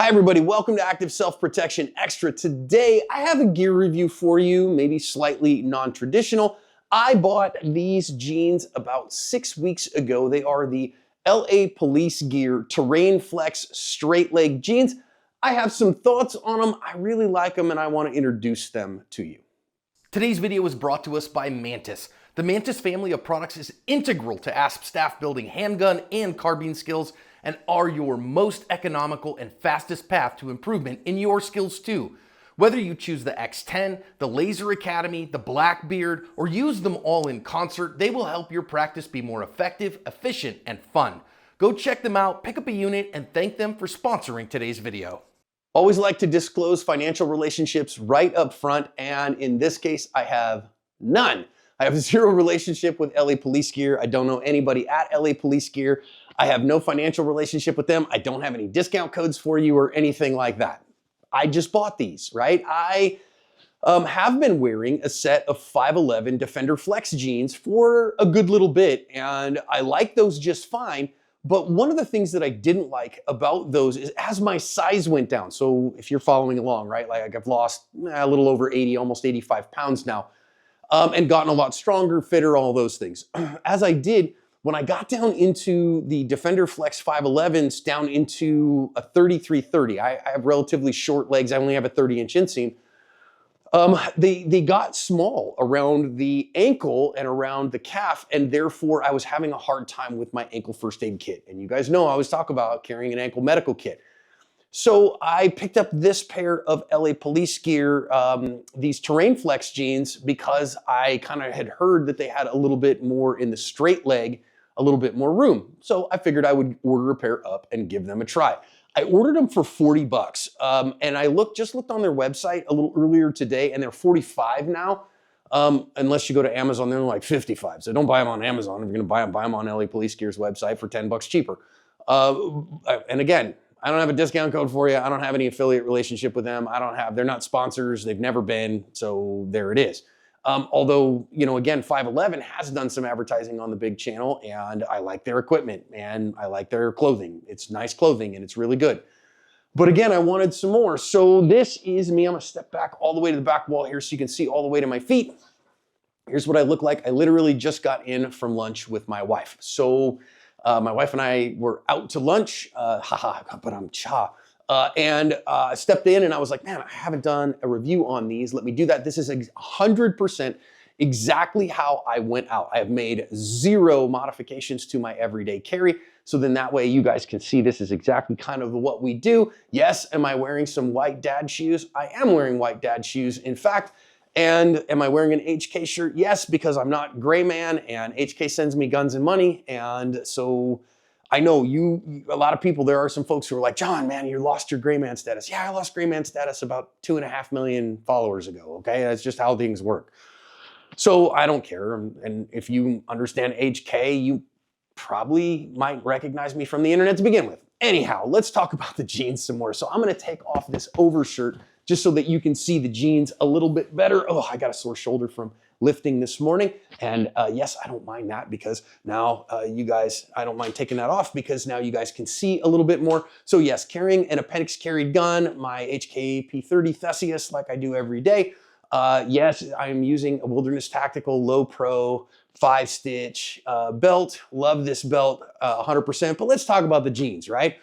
Hi everybody, welcome to Active Self-Protection Extra. Today I have a gear review for you, maybe slightly non-traditional. I bought these jeans about 6 weeks ago. They are the LA Police Gear Terrain Flex straight leg jeans. I have some thoughts on them. I really like them and I want to introduce them to you. Today's video is brought to us by Mantis. The Mantis family of products is integral to ASP staff building handgun and carbine skills and are your most economical and fastest path to improvement in your skills too. Whether you choose the X10, the Laser Academy, the Blackbeard, or use them all in concert, they will help your practice be more effective, efficient, and fun. Go check them out, pick up a unit, and thank them for sponsoring today's video. Always like to disclose financial relationships right up front, and in this case, I have none. I have zero relationship with LA Police Gear. I don't know anybody at LA Police Gear. I have no financial relationship with them. I don't have any discount codes for you or anything like that. I just bought these, right? I have been wearing a set of 511 Defender Flex jeans for a good little bit, and I like those just fine. But one of the things that I didn't like about those is as my size went down. So if you're following along, right? Like I've lost a little over 80, almost 85 pounds now, and gotten a lot stronger, fitter, all those things. As I did, when I got down into the Defender Flex 511s down into a 33-30, I have relatively short legs. I only have a 30-inch inseam. They got small around the ankle and around the calf, and therefore I was having a hard time with my ankle first aid kit. And you guys know I always talk about carrying an ankle medical kit. So I picked up this pair of LA Police Gear, these Terrain Flex jeans, because I kind of had heard that they had a little bit more in the straight leg, a little bit more room. So I figured I would order a pair up and give them a try. I ordered them for 40 bucks. And I just looked on their website a little earlier today, and they're 45 now. Unless you go to Amazon, they're like 55. So don't buy them on Amazon. If you're gonna buy them on LA Police Gear's website for 10 bucks cheaper. And again, I don't have a discount code for you. I don't have any affiliate relationship with them. They're not sponsors. They've never been. So there it is. Although, you know, again, 511 has done some advertising on the big channel, and I like their equipment and I like their clothing. It's nice clothing and it's really good. But again, I wanted some more. So this is me. I'm gonna step back all the way to the back wall here so you can see all the way to my feet. Here's what I look like. I literally just got in from lunch with my wife. So my wife and I were out to lunch, but I'm and stepped in and I was like, man, I haven't done a review on these. Let me do that. This is 100% exactly how I went out. I have made zero modifications to my everyday carry. So then that way you guys can see this is exactly kind of what we do. Yes, am I wearing some white dad shoes? I am wearing white dad shoes, in fact. And am I wearing an HK shirt? Yes, because I'm not gray man and HK sends me guns and money. And so I know a lot of people, there are some folks who are like, John, man, you lost your gray man status. Yeah, I lost gray man status about 2.5 million followers ago, okay? That's just how things work. So I don't care. And if you understand HK, you probably might recognize me from the internet to begin with. Anyhow, let's talk about the jeans some more. So I'm gonna take off this overshirt just so that you can see the jeans a little bit better. Oh, I got a sore shoulder from lifting this morning. And yes, I don't mind that because now I don't mind taking that off because now you guys can see a little bit more. So yes, carrying an appendix carried gun, my HK P30 Theseus like I do every day. Yes, I'm using a Wilderness Tactical Low Pro 5-stitch belt. Love this belt 100%, but let's talk about the jeans, right?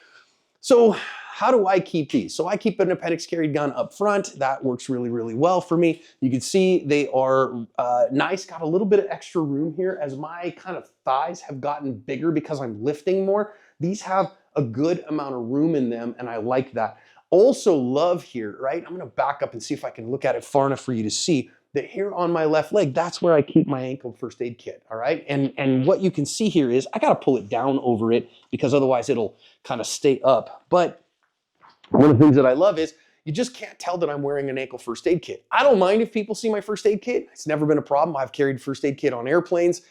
So how do I keep these? So I keep an appendix carried gun up front. That works really, really well for me. You can see they are nice, got a little bit of extra room here as my kind of thighs have gotten bigger because I'm lifting more. These have a good amount of room in them and I like that. Also love here, right? I'm gonna back up and see if I can look at it far enough for you to see that here on my left leg, that's where I keep my ankle first aid kit, all right? And what you can see here is I gotta pull it down over it because otherwise it'll kind of stay up. But one of the things that I love is you just can't tell that I'm wearing an ankle first aid kit. I don't mind if people see my first aid kit. It's never been a problem. I've carried first aid kit on airplanes,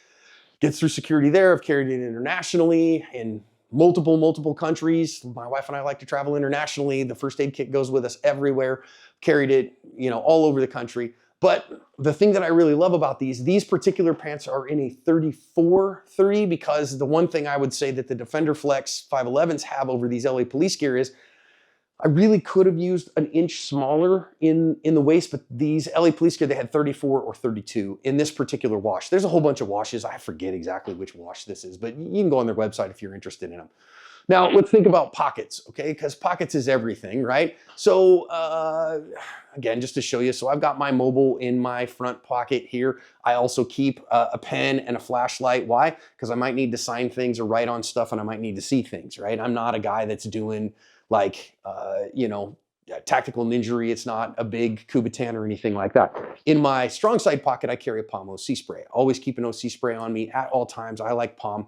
gets through security there. I've carried it internationally in multiple countries. My wife and I like to travel internationally. The first aid kit goes with us everywhere. Carried it, you know, all over the country. But the thing that I really love about these particular pants are in a 34-30 because the one thing I would say that the Defender Flex 511s have over these LA Police Gear is I really could have used an inch smaller in the waist, but these LA Police Gear, they had 34 or 32 in this particular wash. There's a whole bunch of washes. I forget exactly which wash this is, but you can go on their website if you're interested in them. Now, let's think about pockets, okay? Because pockets is everything, right? So, again, just to show you, so I've got my mobile in my front pocket here. I also keep a pen and a flashlight. Why? Because I might need to sign things or write on stuff, and I might need to see things, right? I'm not a guy that's doing like, tactical ninja. It's not a big Kubitan or anything like that. In my strong side pocket, I carry a Palm OC spray. I always keep an OC spray on me at all times. I like Palm.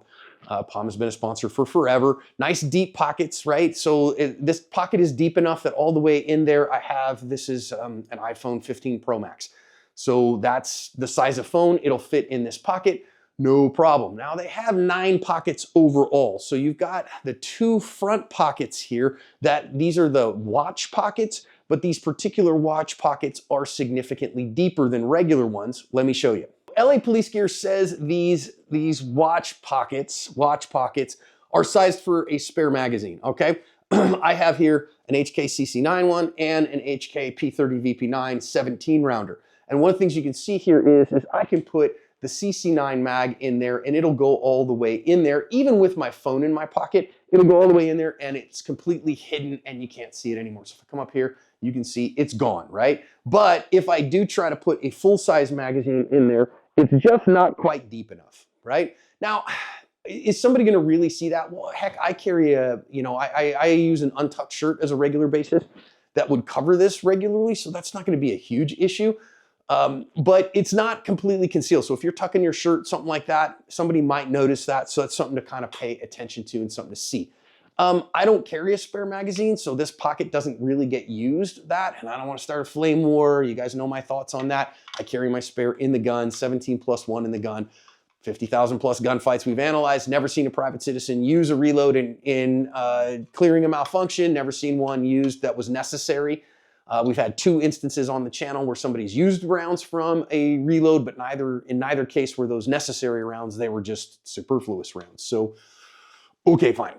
Palm has been a sponsor for forever. Nice deep pockets, right? So this pocket is deep enough that all the way in there I have, this is an iPhone 15 Pro Max. So that's the size of phone. It'll fit in this pocket. No problem. Now they have 9 pockets overall. So you've got the 2 front pockets here these are the watch pockets, but these particular watch pockets are significantly deeper than regular ones. Let me show you. LA Police Gear says these watch pockets are sized for a spare magazine, okay? I have here an HK CC9 one and an HK P30 VP9 17 rounder. And one of the things you can see here is I can put the CC9 mag in there and it'll go all the way in there. Even with my phone in my pocket, it'll go all the way in there and it's completely hidden and you can't see it anymore. So if I come up here, you can see it's gone, right? But if I do try to put a full-size magazine in there, it's just not quite deep enough, right? Now, is somebody gonna really see that? Well, heck, I carry I use an untucked shirt as a regular basis that would cover this regularly, so that's not gonna be a huge issue. But it's not completely concealed. So if you're tucking your shirt, something like that, somebody might notice that. So that's something to kind of pay attention to and something to see. I don't carry a spare magazine, so this pocket doesn't really get used that, and I don't want to start a flame war. You guys know my thoughts on that. I carry my spare in the gun, 17+1 in the gun, 50,000 plus gunfights we've analyzed, never seen a private citizen use a reload in clearing a malfunction, never seen one used that was necessary. We've had 2 instances on the channel where somebody's used rounds from a reload, but in neither case were those necessary rounds. They were just superfluous rounds. So, okay, fine.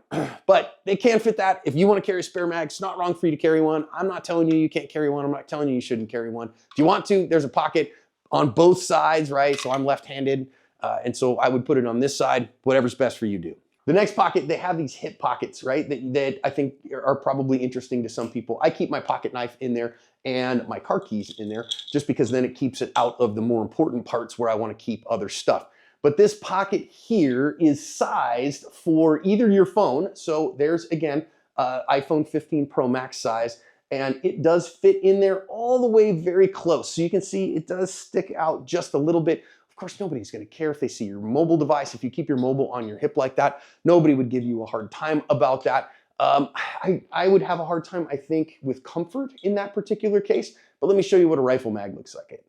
But they can fit that. If you want to carry a spare mag, it's not wrong for you to carry one. I'm not telling you you can't carry one. I'm not telling you you shouldn't carry one. If you want to, there's a pocket on both sides, right? So I'm left-handed, and so I would put it on this side, whatever's best for you do. The next pocket, they have these hip pockets, right? That I think are probably interesting to some people. I keep my pocket knife in there and my car keys in there just because then it keeps it out of the more important parts where I want to keep other stuff. But this pocket here is sized for either your phone. So there's, again, iPhone 15 Pro Max size, and it does fit in there all the way very close. So you can see it does stick out just a little bit. Of course, nobody's gonna care if they see your mobile device. If you keep your mobile on your hip like that, nobody would give you a hard time about that. I would have a hard time, I think, with comfort in that particular case, but let me show you what a rifle mag looks like.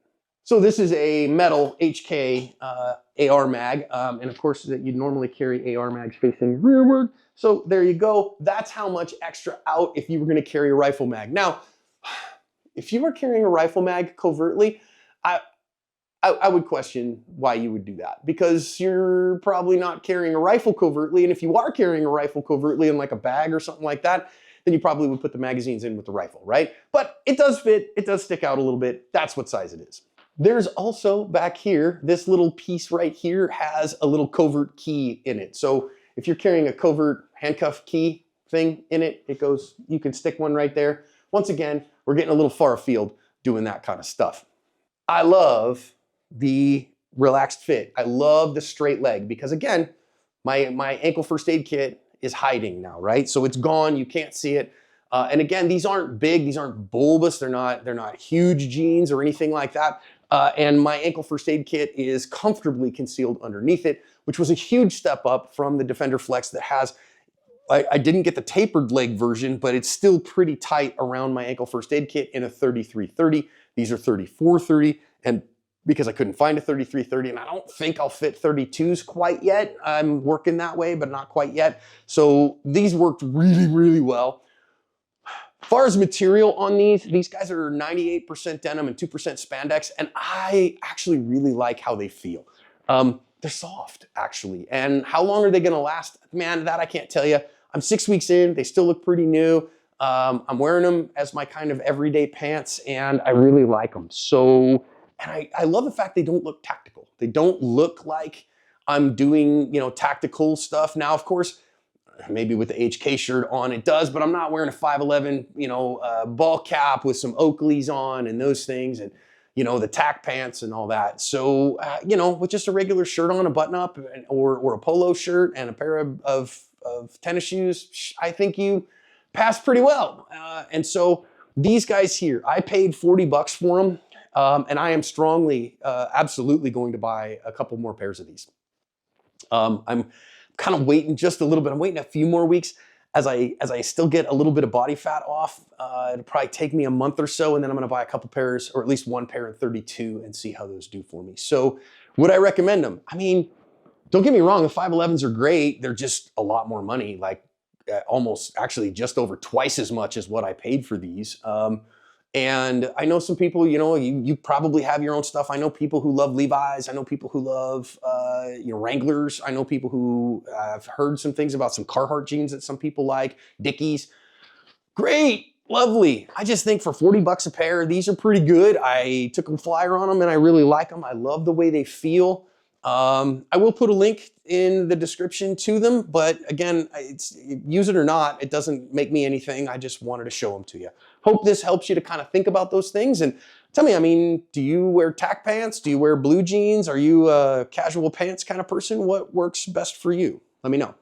So this is a metal HK AR mag, and of course you'd normally carry AR mags facing rearward. So there you go. That's how much extra out if you were gonna carry a rifle mag. Now, if you were carrying a rifle mag covertly, I would question why you would do that, because you're probably not carrying a rifle covertly, and if you are carrying a rifle covertly in like a bag or something like that, then you probably would put the magazines in with the rifle, right? But it does fit, it does stick out a little bit. That's what size it is. There's also back here, this little piece right here has a little covert key in it. So if you're carrying a covert handcuff key thing in it, you can stick one right there. Once again, we're getting a little far afield doing that kind of stuff. I love the relaxed fit. I love the straight leg because, again, my ankle first aid kit is hiding now, right? So it's gone, you can't see it. And again, these aren't big, these aren't bulbous, they're not huge jeans or anything like that. And my ankle first aid kit is comfortably concealed underneath it, which was a huge step up from the Defender Flex that has, I didn't get the tapered leg version, but it's still pretty tight around my ankle first aid kit in a 3330. These are 3430, and because I couldn't find a 3330, and I don't think I'll fit 32s quite yet. I'm working that way, but not quite yet. So these worked really, really well. As far as material on these guys are 98% denim and 2% spandex, and I actually really like how they feel. They're soft, actually. And how long are they gonna last? Man, that I can't tell you. I'm 6 weeks in, they still look pretty new. I'm wearing them as my kind of everyday pants, and I really like them. So, and I love the fact they don't look tactical. They don't look like I'm doing, you know, tactical stuff. Now, of course, maybe with the HK shirt on it does, but I'm not wearing a 511, you know, ball cap with some Oakleys on and those things, and, you know, the tack pants and all that. So, you know, with just a regular shirt on, a button up, or a polo shirt and a pair of tennis shoes, I think you pass pretty well. And so these guys here, I paid 40 bucks for them. And I am strongly, absolutely going to buy a couple more pairs of these. I'm kind of waiting just a little bit. I'm waiting a few more weeks as I still get a little bit of body fat off. It'll probably take me a month or so, and then I'm gonna buy a couple pairs, or at least one pair in 32, and see how those do for me. So would I recommend them? I mean, don't get me wrong, the 511s are great. They're just a lot more money, like almost actually just over twice as much as what I paid for these. And I know some people, you know, you probably have your own stuff. I know people who love Levi's. I know people who love, you know, Wranglers. I know people who I've heard some things about some Carhartt jeans that some people like, Dickies. Great, lovely. I just think for 40 bucks a pair, these are pretty good. I took a flyer on them and I really like them. I love the way they feel. I will put a link in the description to them, but again, use it or not, it doesn't make me anything. I just wanted to show them to you. Hope this helps you to kind of think about those things. And tell me, I mean, do you wear tack pants? Do you wear blue jeans? Are you a casual pants kind of person? What works best for you? Let me know.